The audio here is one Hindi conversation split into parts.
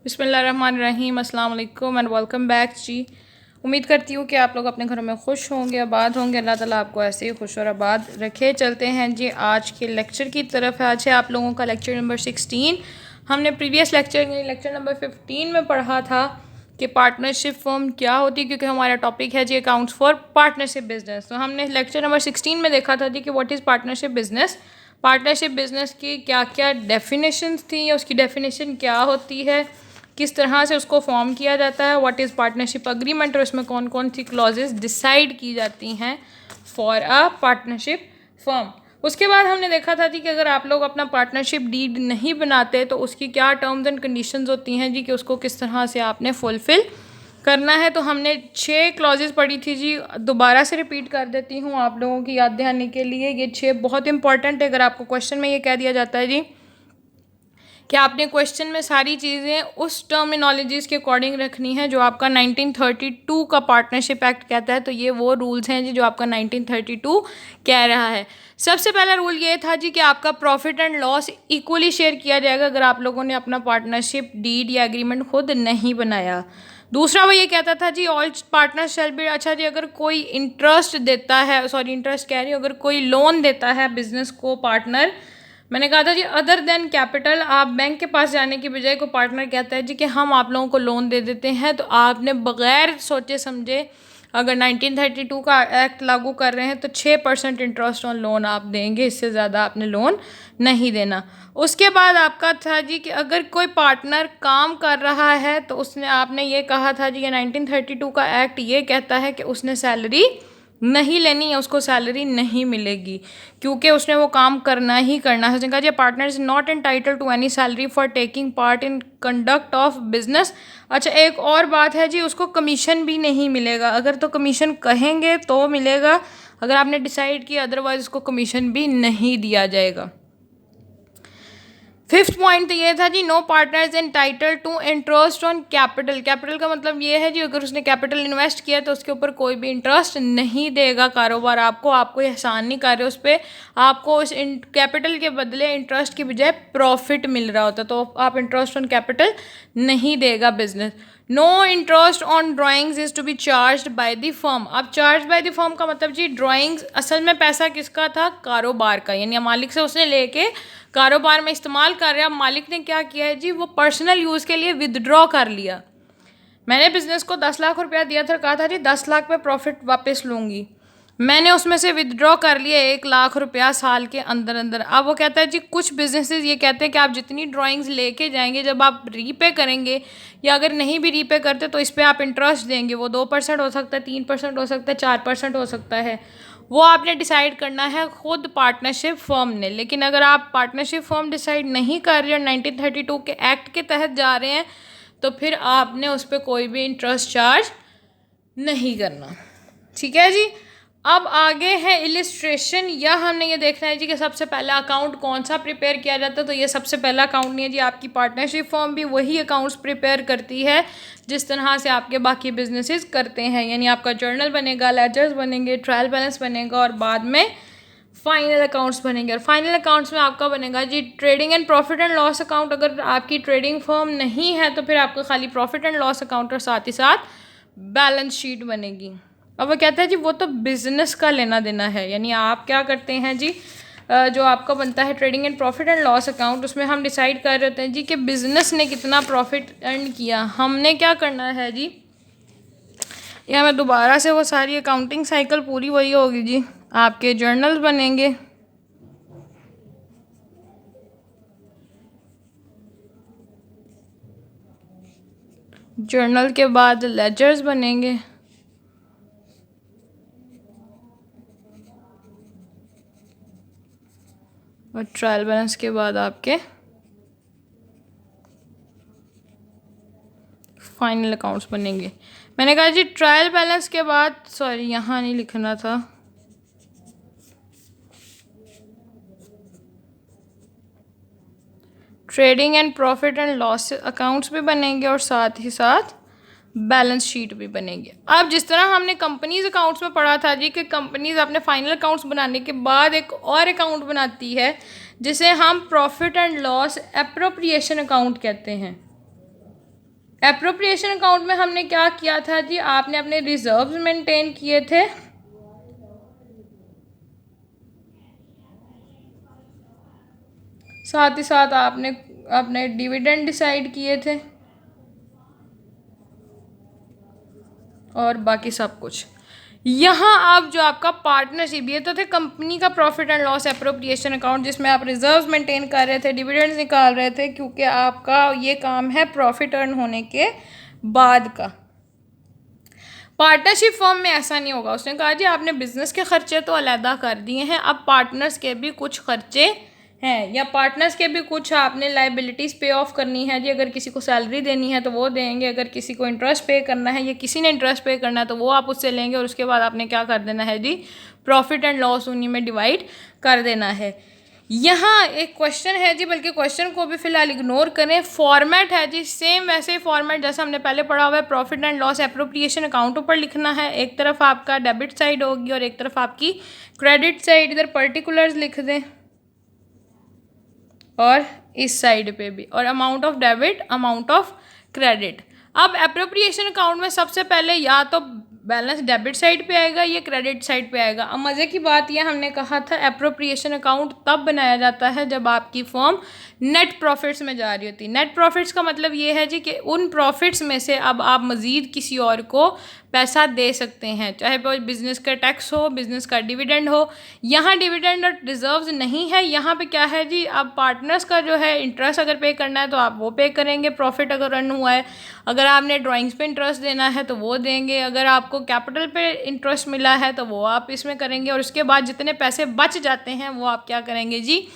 बिस्मिल्लाहिर्रहमानिर्रहीम, अस्सलाम वालेकुम एंड वेलकम बैक जी। उम्मीद करती हूँ कि आप लोग अपने घरों में खुश होंगे, आबाद होंगे। अल्लाह ताला आपको ऐसे ही खुश और आबाद रखे। चलते हैं जी आज के लेक्चर की तरफ। आज है आप लोगों का लेक्चर नंबर 16। हमने प्रीवियस लेक्चर नंबर 15 में पढ़ा था कि पार्टनरशिप फर्म क्या होती है, क्योंकि हमारा टॉपिक है जी अकाउंट्स फॉर पार्टनरशिप बिजनेस। तो हमने लेक्चर नंबर 16 में देखा था जी कि what is partnership business, partnership business की क्या क्या डेफिनेशंस थी, उसकी डेफिनेशन क्या होती है, किस तरह से उसको फॉर्म किया जाता है, व्हाट इज़ पार्टनरशिप अग्रीमेंट और इसमें कौन कौन सी क्लॉजेस डिसाइड की जाती हैं फॉर अ पार्टनरशिप फर्म। उसके बाद हमने देखा था जी कि अगर आप लोग अपना पार्टनरशिप डीड नहीं बनाते तो उसकी क्या टर्म्स एंड कंडीशंस होती हैं जी, कि उसको किस तरह से आपने फुलफ़िल करना है। तो हमने 6 क्लॉजेस पढ़ी थी जी, दोबारा से रिपीट कर देती हूँ आप लोगों की याद दहानी के लिए। ये 6 बहुत इंपॉर्टेंट है। अगर आपको क्वेश्चन में ये कह दिया जाता है जी कि आपने क्वेश्चन में सारी चीज़ें उस टर्मिनोलॉजीज़ के अकॉर्डिंग रखनी है जो आपका 1932 का पार्टनरशिप एक्ट कहता है, तो ये वो रूल्स हैं जी जो आपका 1932 कह रहा है। सबसे पहला रूल ये था जी कि आपका profit and loss equally share किया जाएगा अगर आप लोगों ने अपना पार्टनरशिप डीड या एग्रीमेंट खुद नहीं बनाया। दूसरा वो ये कहता था जी ऑल पार्टनर शेल बी, अच्छा जी अगर कोई इंटरेस्ट देता है, सॉरी इंटरेस्ट कह रही हूँ, अगर कोई लोन देता है बिजनेस को पार्टनर, मैंने कहा था जी अदर देन कैपिटल, आप बैंक के पास जाने की बजाय को पार्टनर कहता है जी कि हम आप लोगों को लोन दे देते हैं, तो आपने बग़ैर सोचे समझे अगर 1932 का एक्ट लागू कर रहे हैं तो 6% इंटरेस्ट ऑन लोन आप देंगे, इससे ज़्यादा आपने लोन नहीं देना। उसके बाद आपका था जी कि अगर कोई पार्टनर काम कर रहा है तो उसने आपने ये कहा था जी कि 1932 का एक्ट ये कहता है कि उसने सैलरी नहीं लेनी है, उसको सैलरी नहीं मिलेगी क्योंकि उसने वो काम करना ही करना है। उसने कहा जी partner is not entitled to any salary for taking part in conduct of business. अच्छा एक और बात है जी, उसको कमीशन भी नहीं मिलेगा। अगर तो कमीशन कहेंगे तो मिलेगा, अगर आपने डिसाइड किया अदरवाइज उसको कमीशन भी नहीं दिया जाएगा। फिफ्थ पॉइंट तो ये था जी no partner is entitled to interest on capital. Capital का मतलब ये है जी अगर उसने कैपिटल इन्वेस्ट किया तो उसके ऊपर कोई भी इंटरेस्ट नहीं देगा कारोबार आपको एहसान नहीं कर रहे उस पर, आपको उस कैपिटल के बदले इंटरेस्ट की बजाय प्रॉफिट मिल रहा होता, तो आप इंटरेस्ट ऑन कैपिटल नहीं देगा business. No interest on drawings is to be charge by the firm. अब चार्ज बाय द फर्म का मतलब जी ड्राइंग्स असल में पैसा किसका था, कारोबार का, यानी मालिक से उसने लेके कारोबार में इस्तेमाल कर रहा है। अब मालिक ने क्या किया है जी, वो पर्सनल यूज़ के लिए विदड्रॉ कर लिया। मैंने बिज़नेस को 10 लाख रुपया दिया था, कहा था जी 10 लाख पे प्रॉफिट वापस लूँगी, मैंने उसमें से विदड्रॉ कर लिया 1 लाख रुपया साल के अंदर अंदर। अब वो कहता है जी कुछ बिजनेसेस ये कहते हैं कि आप जितनी ड्राइंग्स लेके जाएंगे जब आप रीपे करेंगे या अगर नहीं भी रीपे करते तो इस पर आप इंटरेस्ट देंगे, वो 2% हो सकता है, 3% हो सकता है, 4% हो सकता है, वो आपने डिसाइड करना है खुद पार्टनरशिप फर्म ने। लेकिन अगर आप पार्टनरशिप फर्म डिसाइड नहीं कर रहे और 1932 के एक्ट के तहत जा रहे हैं तो फिर आपने उस पर कोई भी इंटरेस्ट चार्ज नहीं करना। ठीक है जी। अब आगे है इलिस्ट्रेशन, या हमने ये देखना है जी कि सबसे पहला अकाउंट कौन सा प्रिपेयर किया जाता है। तो ये सबसे पहला अकाउंट नहीं है जी, आपकी पार्टनरशिप फर्म भी वही अकाउंट्स प्रिपेयर करती है जिस तरह से आपके बाकी बिजनेसेस करते हैं, यानी आपका जर्नल बनेगा, लेजर्स बनेंगे, ट्रायल बैलेंस बनेगा और बाद में फाइनल अकाउंट्स बनेंगे। और फाइनल अकाउंट्स में आपका बनेगा जी trading and profit and loss account. अगर आपकी ट्रेडिंग फर्म नहीं है तो फिर आपका खाली प्रॉफिट एंड लॉस अकाउंट और साथ ही साथ बैलेंस शीट बनेगी। अब वो कहता है जी वो तो बिज़नेस का लेना देना है, यानी आप क्या करते हैं जी, जो आपका बनता है trading and profit and loss account, उसमें हम डिसाइड कर रहे होते हैं जी कि बिज़नेस ने कितना प्रॉफिट अर्न किया। हमने क्या करना है जी, या मैं दोबारा से वो सारी अकाउंटिंग साइकिल पूरी वही होगी जी, आपके जर्नल्स बनेंगे, जर्नल के बाद लेजर्स बनेंगे, और ट्रायल बैलेंस के बाद आपके फाइनल अकाउंट्स बनेंगे। मैंने कहा जी ट्रायल बैलेंस के बाद, सॉरी यहाँ नहीं लिखना था, trading and profit and loss accounts भी बनेंगे और साथ ही साथ बैलेंस शीट भी बनेंगे। अब जिस तरह हमने कंपनीज अकाउंट्स में पढ़ा था जी कि कंपनीज अपने फाइनल अकाउंट्स बनाने के बाद एक और अकाउंट बनाती है जिसे हम profit and loss appropriation account कहते हैं। एप्रोप्रिएशन अकाउंट में हमने क्या किया था जी, आपने अपने रिजर्व्स मेंटेन किए थे, साथ ही साथ आपने अपने डिविडेंड डिसाइड किए थे और बाकी सब कुछ। यहाँ आप जो आपका पार्टनरशिप, ये तो थे कंपनी का profit and loss appropriation account जिसमें आप रिजर्व्स मेंटेन कर रहे थे, डिविडेंड्स निकाल रहे थे, क्योंकि आपका ये काम है प्रॉफिट अर्न होने के बाद का। पार्टनरशिप फर्म में ऐसा नहीं होगा। उसने कहा जी आपने बिजनेस के खर्चे तो अलहदा कर दिए हैं, अब पार्टनर्स के भी कुछ खर्चे हैं, या पार्टनर्स के भी कुछ आपने लाइबिलिटीज़ पे ऑफ करनी है जी। अगर किसी को सैलरी देनी है तो वो देंगे, अगर किसी को इंटरेस्ट पे करना है या किसी ने इंटरेस्ट पे करना है तो वो आप उससे लेंगे, और उसके बाद आपने क्या कर देना है जी, प्रॉफिट एंड लॉस उन्हीं में डिवाइड कर देना है। यहाँ एक क्वेश्चन है जी, बल्कि क्वेश्चन को भी फिलहाल इग्नोर करें। फॉर्मेट है जी सेम वैसे ही फॉर्मेट जैसा हमने पहले पढ़ा हुआ है। Profit and loss appropriation account ऊपर लिखना है, एक तरफ आपका डेबिट साइड होगी और एक तरफ आपकी क्रेडिट साइड। इधर पर्टिकुलर्स लिख दें और इस साइड पे भी, और amount of debit, amount of credit. अब एप्रोप्रिएशन अकाउंट में सबसे पहले या तो बैलेंस डेबिट साइड पे आएगा, ये क्रेडिट साइड पे आएगा। अब मज़े की बात यह हमने कहा था एप्रोप्रिएशन अकाउंट तब बनाया जाता है जब आपकी फर्म नेट प्रॉफिट्स में जा रही होती है। नेट प्रॉफिट्स का मतलब ये है जी कि उन प्रॉफिट्स में से अब आप मज़ीद किसी और को पैसा दे सकते हैं, चाहे वो बिज़नेस का टैक्स हो, बिज़नेस का डिविडेंड हो। यहाँ डिविडेंड और रिजर्व्स नहीं है, यहाँ पे क्या है जी, अब पार्टनर्स का जो है इंटरेस्ट अगर पे करना है तो आप वो पे करेंगे, प्रॉफिट अगर अर्न हुआ है। अगर आपने ड्राइंग्स पे इंटरेस्ट देना है तो वो देंगे, अगर आपको कैपिटल पे इंटरेस्ट मिला है तो वो आप इसमें करेंगे, और उसके बाद जितने पैसे बच जाते हैं वो आप क्या करेंगे जी,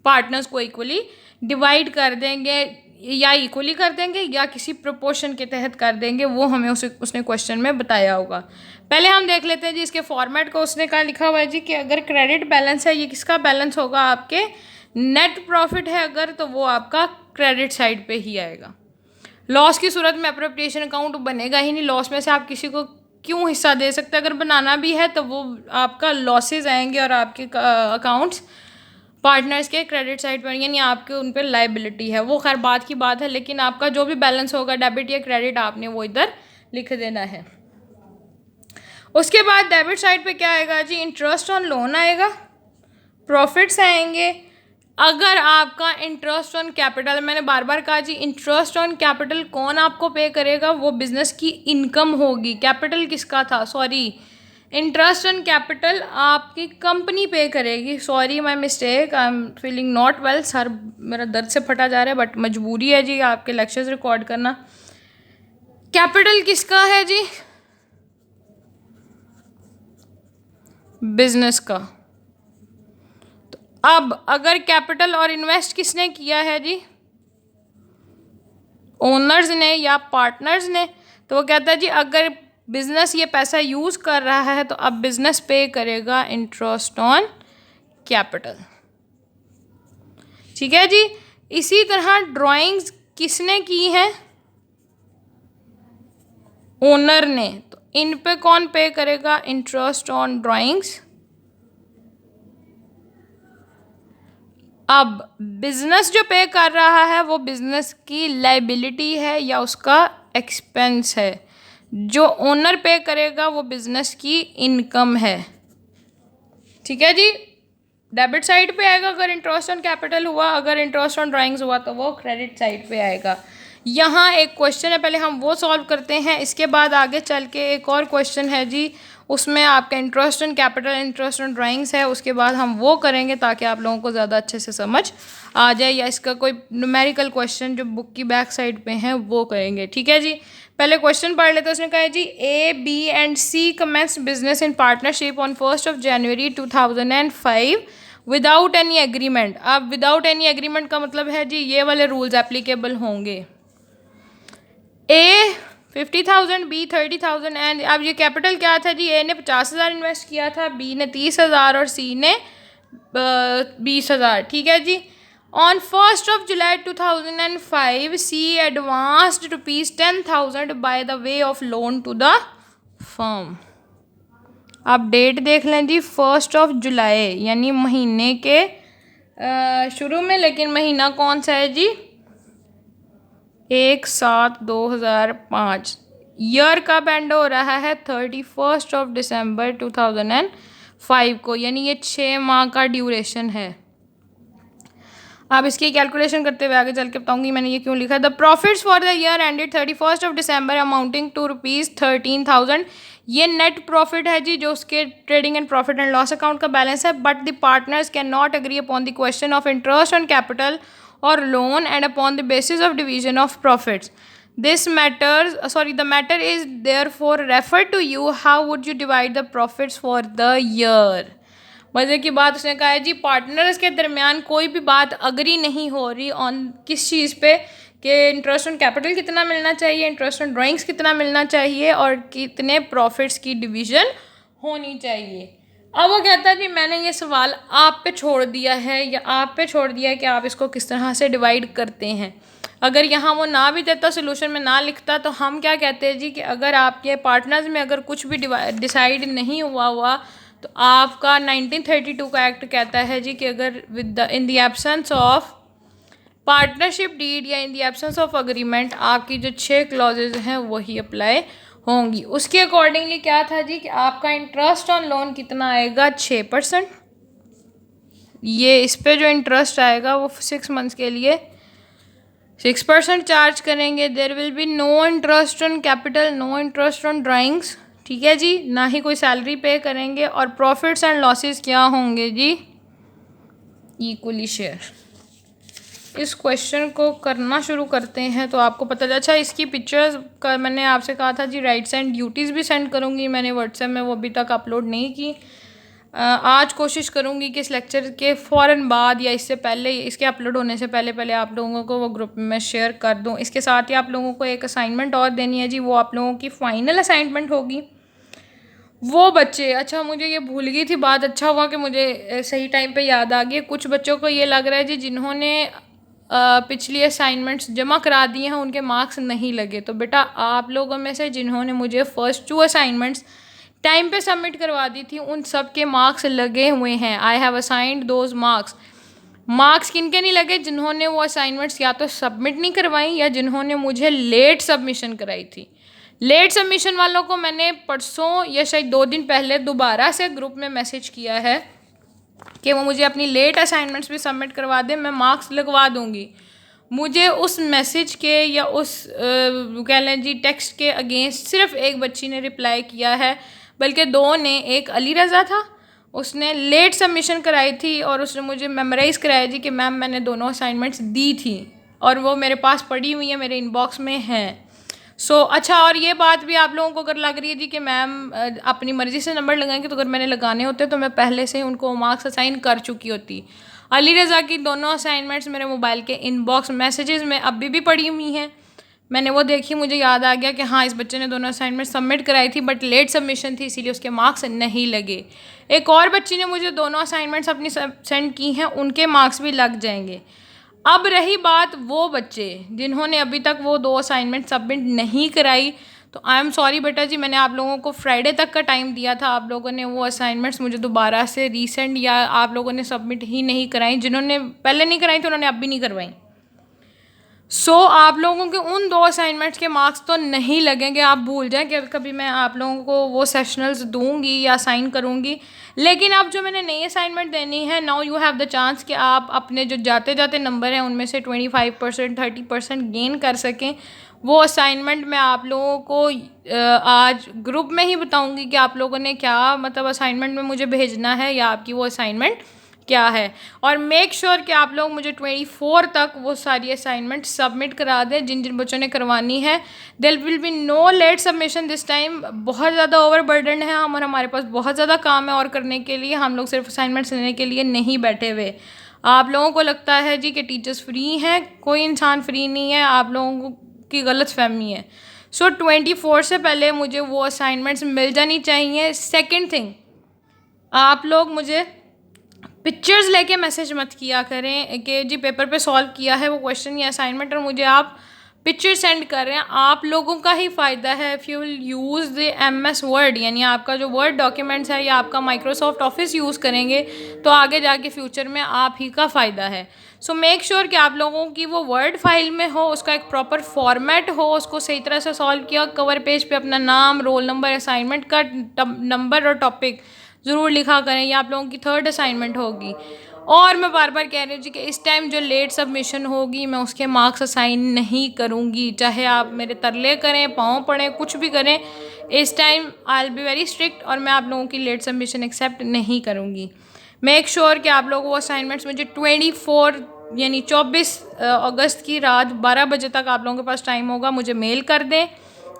पार्टनर्स को इक्वली डिवाइड कर देंगे, या इक्वली कर देंगे या किसी प्रोपोर्शन के तहत कर देंगे, वो हमें उसने क्वेश्चन में बताया होगा। पहले हम देख लेते हैं जी इसके फॉर्मेट को। उसने कहा लिखा हुआ है जी कि अगर क्रेडिट बैलेंस है, ये किसका बैलेंस होगा, आपके नेट प्रॉफिट है अगर, तो वो आपका क्रेडिट साइड पे ही आएगा। लॉस की सूरत में एप्रोप्रिएशन अकाउंट बनेगा ही नहीं, लॉस में से आप किसी को क्यों हिस्सा दे सकते हैं। अगर बनाना भी है तो वो आपका लॉसेज आएंगे और आपके अकाउंट्स पार्टनर्स के क्रेडिट साइड पर, यानी आपके उन पर लाइबिलिटी है। वो खैर बात की बात है, लेकिन आपका जो भी बैलेंस होगा डेबिट या क्रेडिट आपने वो इधर लिख देना है। उसके बाद डेबिट साइड पे क्या आएगा जी, इंटरेस्ट ऑन लोन आएगा, प्रॉफिट्स आएंगे। अगर आपका इंटरेस्ट ऑन कैपिटल, मैंने बार बार कहा जी इंटरेस्ट ऑन कैपिटल कौन आपको पे करेगा, वो बिजनेस की इनकम होगी। कैपिटल किसका था, सॉरी, इंटरेस्ट ऑन कैपिटल आपकी कंपनी पे करेगी। Sorry my mistake, I am feeling not well, sir मेरा दर्द से फटा जा रहा है, बट मजबूरी है जी आपके लेक्चर्स रिकॉर्ड करना। कैपिटल किसका है जी, बिजनेस का। तो अब अगर कैपिटल और इन्वेस्ट किसने किया है जी, ओनर्स ने या पार्टनर्स ने, तो वो कहता है जी अगर बिजनेस ये पैसा यूज़ कर रहा है तो अब बिजनेस पे करेगा इंटरेस्ट ऑन कैपिटल। ठीक है जी। इसी तरह ड्राइंग्स किसने की है, ओनर ने, तो इन पे कौन पे करेगा, इंटरेस्ट ऑन ड्राइंग्स। अब बिजनेस जो पे कर रहा है वो बिजनेस की लाइबिलिटी है या उसका एक्सपेंस है, जो ओनर पे करेगा वो बिजनेस की इनकम है। ठीक है जी। डेबिट साइड पे आएगा अगर इंटरेस्ट ऑन कैपिटल हुआ, अगर इंटरेस्ट ऑन ड्राइंग्स हुआ तो वो क्रेडिट साइड पे आएगा। यहाँ एक क्वेश्चन है, पहले हम वो सॉल्व करते हैं, इसके बाद आगे चल के एक और क्वेश्चन है जी, उसमें आपका interest on capital, interest on drawings है, उसके बाद हम वो करेंगे ताकि आप लोगों को ज़्यादा अच्छे से समझ आ जाए, या इसका कोई न्यूमेरिकल क्वेश्चन जो बुक की बैक साइड पे हैं वो करेंगे। ठीक है जी। पहले क्वेश्चन पढ़ लेते हैं। उसने कहा है जी A, B and C commenced business in partnership on 1st of January 2005 without any agreement. अब विदाउट एनी एग्रीमेंट का मतलब है जी ये वाले रूल्स एप्लीकेबल होंगे। A 50,000, B 30,000 एंड अब ये कैपिटल क्या था जी, A ने 50,000 इन्वेस्ट किया था, B ने 30,000 और C ने 20,000। ठीक है जी। On 1st of July 2005 C advanced ₹10,000 by the way of loan to the firm. आप डेट देख लें जी, 1st of July यानी महीने के शुरू में, लेकिन महीना कौन सा है जी, 1/7/2005। ईयर कब एंड हो रहा है? 31 दिसंबर 2005 को, यानी ये 6 माह का ड्यूरेशन है। अब इसकी कैलकुलेशन करते हुए आगे चल के बताऊंगी मैंने ये क्यों लिखा है। The profits for the year ended 31 December amounting to ₹13,000। ये नेट प्रॉफिट है जी, जो उसके trading and profit and loss account का बैलेंस है। But the partners can not agree upon the question of interest on capital और loan and upon the basis of division of profits. The matter is therefore referred to you. How would you divide the profits for the year? मज़े की बात उसने कहा है जी, पार्टनर्स के दरमियान कोई भी बात अग्री नहीं हो रही ऑन किस चीज़ पे, कि इंटरेस्ट ऑन कैपिटल कितना मिलना चाहिए, इंटरेस्ट ऑन ड्राइंग्स कितना मिलना चाहिए और कितने प्रॉफिट्स की डिवीज़न होनी चाहिए। अब वो कहता है जी मैंने ये सवाल आप पे छोड़ दिया है, या आप पे छोड़ दिया है कि आप इसको किस तरह से डिवाइड करते हैं। अगर यहाँ वो ना भी देता, सोल्यूशन में ना लिखता, तो हम क्या कहते हैं जी कि अगर आपके पार्टनर्स में अगर कुछ भी डिसाइड नहीं हुआ तो आपका 1932 का एक्ट कहता है जी कि अगर in the absence of partnership deed या in the absence of agreement, आपकी जो 6 क्लॉजेज हैं वही अप्लाई होंगी। उसके अकॉर्डिंगली क्या था जी कि आपका इंटरेस्ट ऑन लोन कितना आएगा? 6%। ये इस पे जो इंटरेस्ट आएगा वो 6 मंथ्स के लिए 6% चार्ज करेंगे। There will be no interest on capital, no interest on drawings, ठीक है जी, ना ही कोई सैलरी पे करेंगे। और प्रॉफिट्स एंड लॉसेस क्या होंगे जी? Equally share. इस क्वेश्चन को करना शुरू करते हैं तो आपको पता चला। अच्छा, इसकी पिक्चर्स का मैंने आपसे कहा था जी राइट्स एंड ड्यूटीज़ भी सेंड करूँगी मैंने व्हाट्सएप में, वो अभी तक अपलोड नहीं की। आज कोशिश करूँगी कि इस लेक्चर के फ़ौरन बाद या इससे पहले, इसके अपलोड होने से पहले पहले आप लोगों को वो ग्रुप में शेयर कर दूँ। इसके साथ ही आप लोगों को एक असाइनमेंट और देनी है जी, वो आप लोगों की फ़ाइनल असाइनमेंट होगी। वो बच्चे, अच्छा मुझे ये भूल गई थी बात, अच्छा हुआ कि मुझे सही टाइम पे याद आ गई। कुछ बच्चों को ये लग रहा है जी जिन्होंने पिछली असाइनमेंट्स जमा करा दी हैं उनके मार्क्स नहीं लगे। तो बेटा आप लोगों में से जिन्होंने मुझे फ़र्स्ट 2 असाइनमेंट्स टाइम पे सबमिट करवा दी थी उन सब के मार्क्स लगे हुए हैं। I have assigned those marks. Marks किन के नहीं लगे? जिन्होंने वो असाइनमेंट्स या तो सबमिट नहीं करवाई या जिन्होंने मुझे लेट सबमिशन कराई थी। लेट सबमिशन वालों को मैंने परसों या शायद 2 दिन पहले दोबारा से ग्रुप में मैसेज किया है कि वो मुझे अपनी लेट असाइनमेंट्स भी सबमिट करवा दें, मैं मार्क्स लगवा दूंगी। मुझे उस मैसेज के या उस कह लें जी टेक्स्ट के अगेंस्ट सिर्फ एक बच्ची ने रिप्लाई किया है, बल्कि 2 ने। एक अली रज़ा था, उसने लेट सबमिशन कराई थी और उसने मुझे मेमोराइज़ कराया जी कि मैम मैंने दोनों असाइनमेंट्स दी थी और वो मेरे पास पड़ी हुई है, मेरे इनबॉक्स में हैं। अच्छा, और ये बात भी आप लोगों को अगर लग रही है जी कि मैम अपनी मर्ज़ी से नंबर लगाएंगे, तो अगर मैंने लगाने होते तो मैं पहले से ही उनको मार्क्स असाइन कर चुकी होती। अली रज़ा की दोनों असाइनमेंट्स मेरे मोबाइल के इनबॉक्स मैसेजेस में अभी भी पड़ी हुई हैं। मैंने वो देखी, मुझे याद आ गया कि हाँ इस बच्चे ने दोनों असाइनमेंट सबमिट कराई थी बट लेट सबमिशन थी, इसीलिए उसके मार्क्स नहीं लगे। एक और बच्ची ने मुझे दोनों असाइनमेंट्स अपनी सेंड की हैं, उनके मार्क्स भी लग जाएंगे। अब रही बात वो बच्चे जिन्होंने अभी तक वो 2 असाइनमेंट सबमिट नहीं कराई, तो आई एम सॉरी बेटा जी, मैंने आप लोगों को फ्राइडे तक का टाइम दिया था। आप लोगों ने वो असाइनमेंट्स मुझे दोबारा से रीसेंड या आप लोगों ने सबमिट ही नहीं कराई। जिन्होंने पहले नहीं कराई थी उन्होंने अब भी नहीं करवाई। आप लोगों के उन 2 असाइनमेंट्स के मार्क्स तो नहीं लगेंगे। आप भूल जाएं कि कभी मैं आप लोगों को वो सेशनल्स दूंगी या असाइन करूंगी। लेकिन अब जो मैंने नई असाइनमेंट देनी है, now you have the chance कि आप अपने जो जाते जाते नंबर हैं उनमें से 25% 30% गेन कर सकें। वो असाइनमेंट मैं आप लोगों को आज ग्रुप में ही बताऊंगी कि आप लोगों ने क्या मतलब असाइनमेंट में मुझे भेजना है या आपकी वो असाइनमेंट क्या है। और मेक श्योर कि आप लोग मुझे 24 तक वो सारी असाइनमेंट सबमिट करा दें जिन जिन बच्चों ने करवानी है। There will be no late submission this time. बहुत ज़्यादा ओवरबर्डन है हम और हमारे पास बहुत ज़्यादा काम है और करने के लिए। हम लोग सिर्फ असाइनमेंट्स लेने के लिए नहीं बैठे हुए। आप लोगों को लगता है जी कि टीचर्स फ्री हैं, कोई इंसान फ्री नहीं है, आप लोगों की गलतफहमी है। 24 से पहले मुझे वो असाइनमेंट्स मिल जानी चाहिए। सेकेंड थिंग, आप लोग मुझे पिक्चर्स लेके मैसेज मत किया करें कि जी पेपर पे सॉल्व किया है वो क्वेश्चन या असाइनमेंट और मुझे आप पिक्चर सेंड कर रहे हैं, आप लोगों का ही फ़ायदा है। If you will use the MS word, यानी आपका जो वर्ड डॉक्यूमेंट्स है या आपका माइक्रोसॉफ्ट ऑफिस यूज़ करेंगे तो आगे जाके फ्यूचर में आप ही का फ़ायदा है। सो मेक श्योर कि आप लोगों की वो वर्ड फाइल में हो, उसका एक प्रॉपर फॉर्मेट हो, उसको सही तरह से सॉल्व किया, कवर पेज पे अपना नाम, रोल नंबर, असाइनमेंट का नंबर और टॉपिक ज़रूर लिखा करें। ये आप लोगों की 3rd असाइनमेंट होगी। और मैं बार बार कह रही हूँ जी कि इस टाइम जो लेट सबमिशन होगी मैं उसके मार्क्स असाइन नहीं करूँगी, चाहे आप मेरे तरले करें, पाँव पड़ें, कुछ भी करें। इस time I will be very strict और मैं आप लोगों की लेट सबमिशन एक्सेप्ट नहीं करूँगी। मेक श्योर कि आप लोगों को असाइनमेंट्स मुझे 24 यानी 24 अगस्त की रात 12 बजे तक आप लोगों के पास टाइम होगा, मुझे मेल कर दें,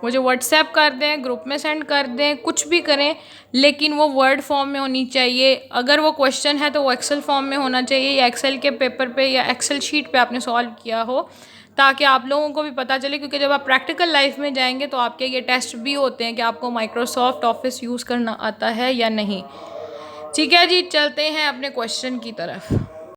मुझे व्हाट्सएप कर दें, ग्रुप में सेंड कर दें, कुछ भी करें, लेकिन वो वर्ड फॉर्म में होनी चाहिए। अगर वो क्वेश्चन है तो वो एक्सेल फॉर्म में होना चाहिए, या एक्सेल के पेपर पे या एक्सेल शीट पे आपने सॉल्व किया हो, ताकि आप लोगों को भी पता चले। क्योंकि जब आप प्रैक्टिकल लाइफ में जाएंगे तो आपके ये टेस्ट भी होते हैं कि आपको माइक्रोसॉफ्ट ऑफिस यूज़ करना आता है या नहीं। ठीक है जी, चलते हैं अपने क्वेश्चन की तरफ।